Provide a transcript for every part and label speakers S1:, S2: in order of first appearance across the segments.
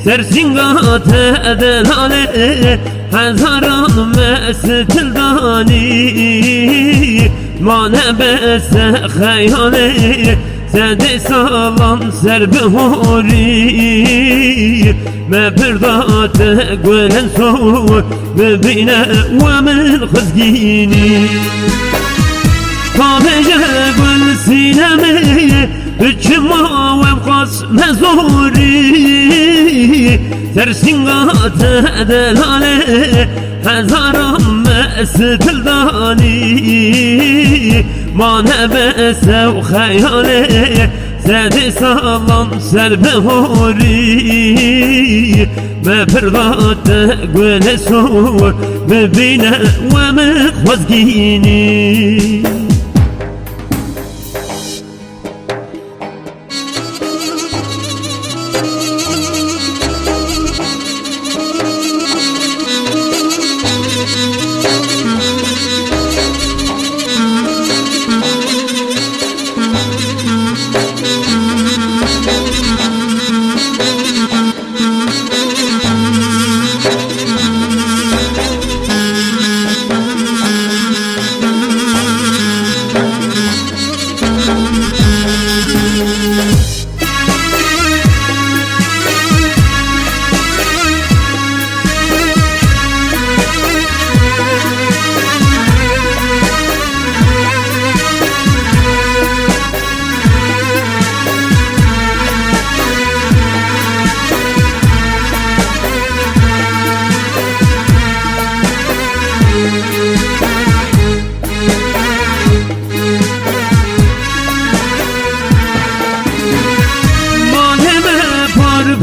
S1: سرسنگات دلاله هزاران مستلدانی ما نبس خیاله سده سالان سر بهوری ما بردات گلن سو ببینه و من خزگینی طابجه گل سینمه بچما و بقاس مزوری سرسنگات دلاله هزاران مستلدانی ما نبس و خیاله سده سالان سر بهوری بپردات گل سو ببینه و مخوزگینی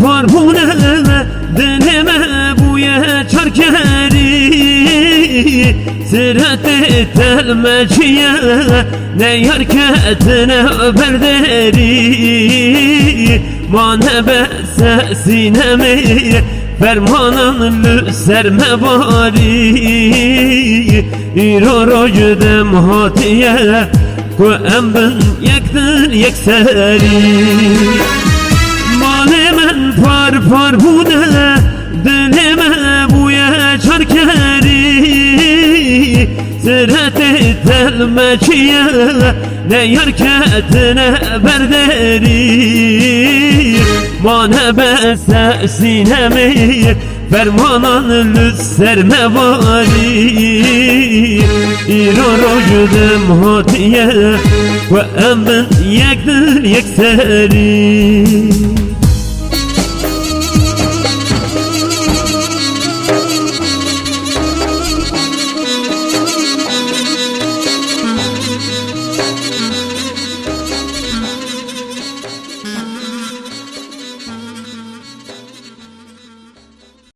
S1: پارپونه دلمه بوی چرکری سرت تلمچیه نیار کتنه بردری ما نبس سینمه فرمانان لسر مباری ایرو رو جدم هاتیه که ام بن یکتر یکسری مال من پار بوده دلمه بوی چرکری سرت تلمچیه نیار کتنه بردری ما نبس سینمه فرمانان لسر مباری ایرو رو جدم هاتیه و ام بن یکتر یکسری